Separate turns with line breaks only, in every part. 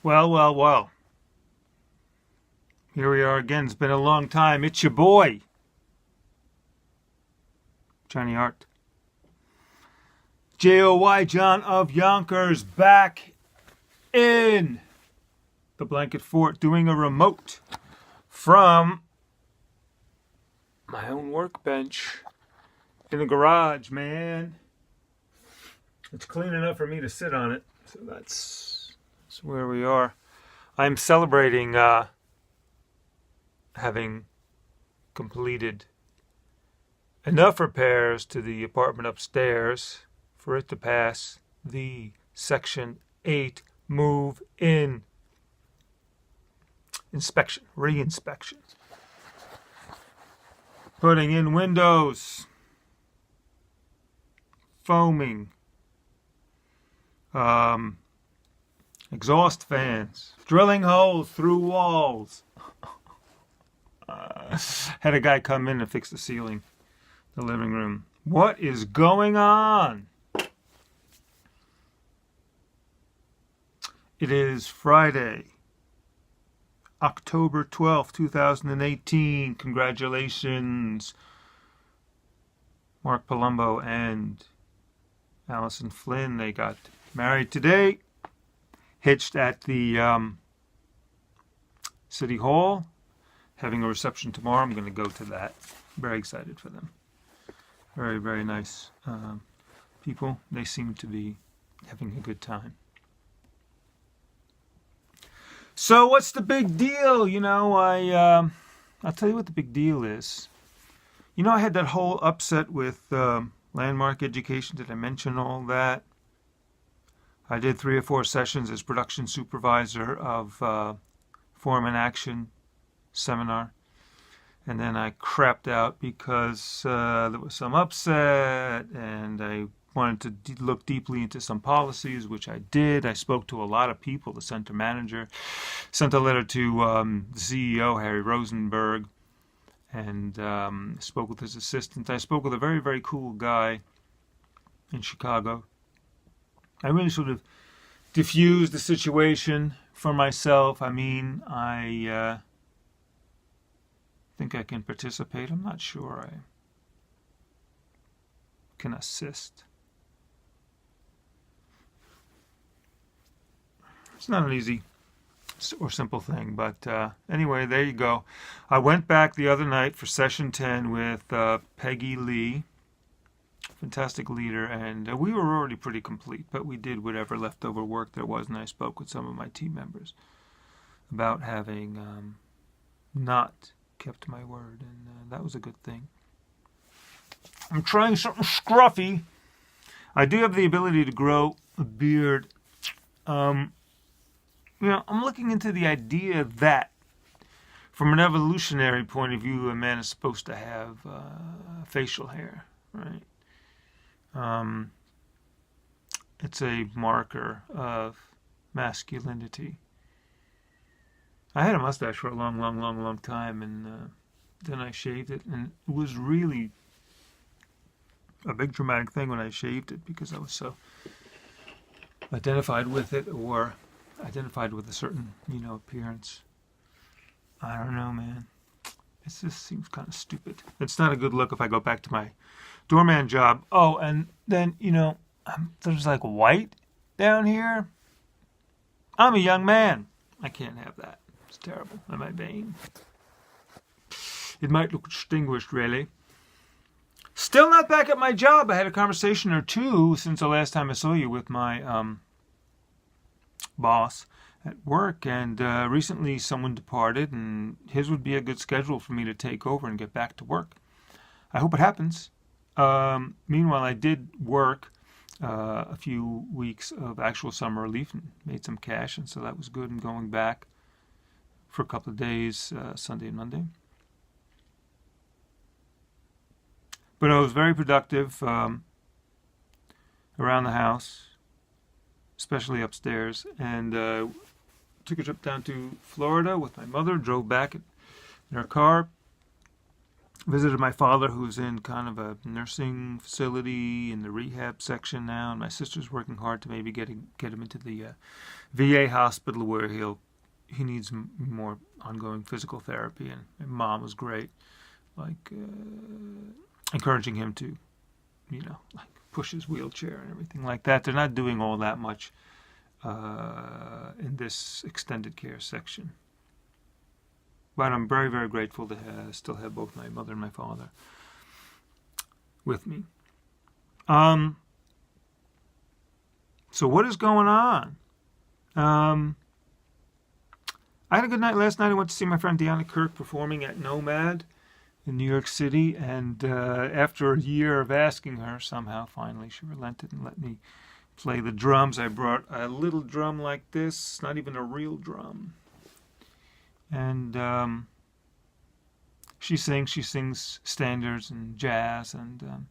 Well. Here we are again. It's been a long time. It's your boy, JohnnyArt. J-O-Y, John of Yonkers, back in the blanket fort doing a remote from my own workbench in the garage, man. It's clean enough for me to sit on it, so that's where we are. I'm celebrating having completed enough repairs to the apartment upstairs for it to pass the Section 8 move-in inspection, re-inspection. Putting in windows, foaming, exhaust fans, drilling holes through walls. Had a guy come in and fix the ceiling, the living room. What is going on? It is Friday, October 12th, 2018. Congratulations, Mark Palumbo and Alison Flynn. They got married today, hitched at the City Hall. Having a reception tomorrow. I'm going to go to that. Very excited for them. Very, very nice people. They seem to be having a good time. So what's the big deal? You know, I'll tell you what the big deal is. You know, I had that whole upset with Landmark Education. Did I mention all that? I did 3 or 4 sessions as production supervisor of Form and Action seminar, and then I crapped out because there was some upset, and I wanted to look deeply into some policies, which I did. I spoke to a lot of people, the center manager, sent a letter to the CEO, Harry Rosenberg, and spoke with his assistant. I spoke with a very, very cool guy in Chicago. I really sort of diffused the situation for myself. I mean, I think I can participate. I'm not sure I can assist. It's not an easy or simple thing, but anyway, there you go. I went back the other night for session 10 with Peggy Lee, fantastic leader, and we were already pretty complete, but we did whatever leftover work there was, and I spoke with some of my team members about having not kept my word, and that was a good thing. I'm trying something scruffy. I do have the ability to grow a beard. I'm looking into the idea that, from an evolutionary point of view, a man is supposed to have facial hair, right? It's a marker of masculinity. I had a mustache for a long time, and then I shaved it, and it was really a big dramatic thing when I shaved it because I was so identified with it, or identified with a certain, appearance. I don't know, man. It just seems kind of stupid. It's not a good look if I go back to my doorman job. Oh, and then, there's like white down here. I'm a young man. I can't have that. It's terrible. Am I vain? It might look distinguished, really. Still not back at my job. I had a conversation or two since the last time I saw you with my boss at work, and recently someone departed, and his would be a good schedule for me to take over and get back to work. I hope it happens. Meanwhile, I did work a few weeks of actual summer relief and made some cash, and so that was good. I'm going back for a couple of days, Sunday and Monday. But I was very productive around the house, especially upstairs, and took a trip down to Florida with my mother, drove back in her car, Visited my father, who's in kind of a nursing facility in the rehab section now, and my sister's working hard to maybe get him into the VA hospital where he needs more ongoing physical therapy. And Mom was great, like encouraging him to, like push his wheelchair and everything like that. They're not doing all that much in this extended care section. But I'm very, very grateful to still have both my mother and my father with me. So what is going on? I had a good night last night. I went to see my friend Deanna Kirk performing at Nomad in New York City. And after a year of asking her, somehow, finally, she relented and let me play the drums. I brought a little drum like this, not even a real drum. And she sings standards and jazz, and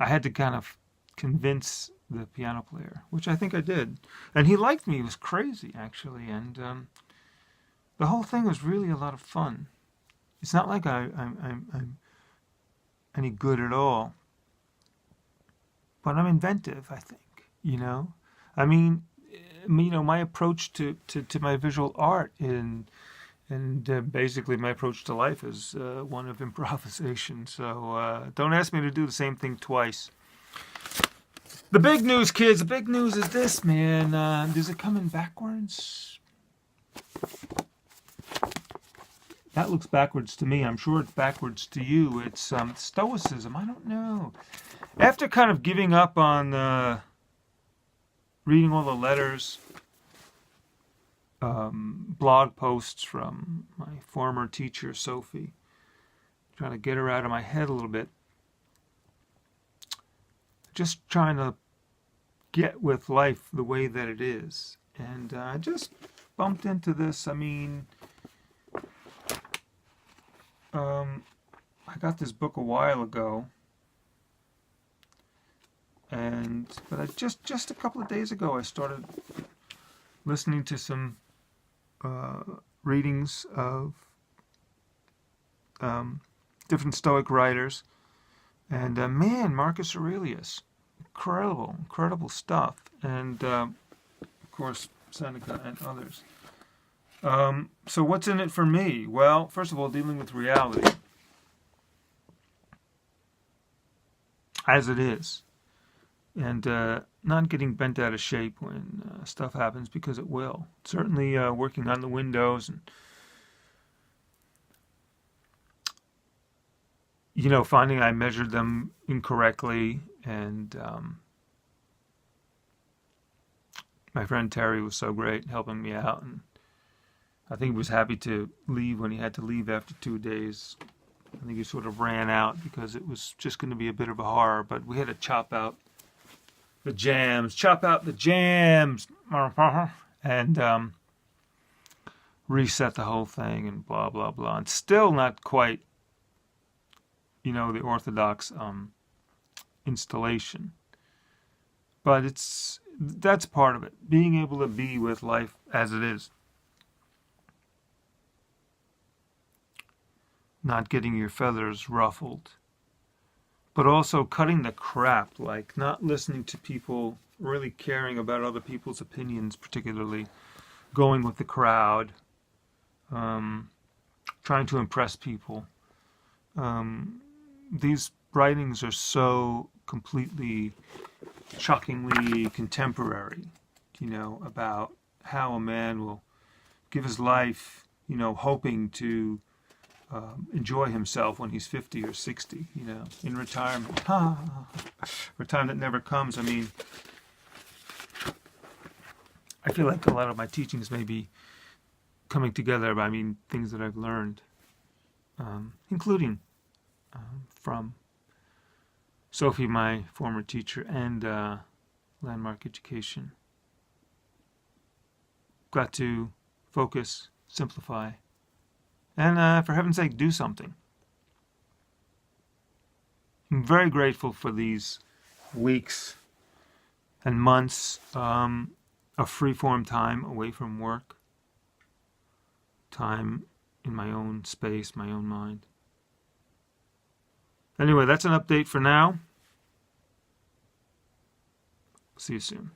I had to kind of convince the piano player, which I think I did. And he liked me. It was crazy, actually. And the whole thing was really a lot of fun. It's not like I'm any good at all, but I'm inventive, I think, I mean, my approach to my visual art and basically my approach to life is one of improvisation. So don't ask me to do the same thing twice. The big news, kids, the big news is this, man. Is it coming backwards? That looks backwards to me. I'm sure it's backwards to you. It's Stoicism. I don't know. After kind of giving up on reading all the letters, blog posts from my former teacher, Sophie, trying to get her out of my head a little bit, just trying to get with life the way that it is. And I just bumped into this. I mean, I got this book a while ago, but I just a couple of days ago I started listening to some readings of different Stoic writers, and man, Marcus Aurelius, incredible stuff, and of course Seneca and others. So what's in it for me? Well, first of all, dealing with reality as it is, and not getting bent out of shape when stuff happens, because it will. Certainly working on the windows and finding I measured them incorrectly, and my friend Terry was so great helping me out, and I think he was happy to leave when he had to leave after 2 days. I think he sort of ran out because it was just going to be a bit of a horror, but we had to chop out the jams, and reset the whole thing, and blah, blah, blah. And still not quite, the orthodox installation. But that's part of it, being able to be with life as it is. Not getting your feathers ruffled, but also cutting the crap, like not listening to people, really caring about other people's opinions, particularly going with the crowd, trying to impress people. These writings are so completely, shockingly contemporary, about how a man will give his life, hoping to enjoy himself when he's 50 or 60, in retirement. For a time that never comes. I mean, I feel like a lot of my teachings may be coming together, but I mean, things that I've learned, including from Sophie, my former teacher, and Landmark Education. Got to focus, simplify, and for heaven's sake, do something. I'm very grateful for these weeks and months of free-form time away from work, time, in my own space, my own mind. Anyway, that's an update for now. See you soon.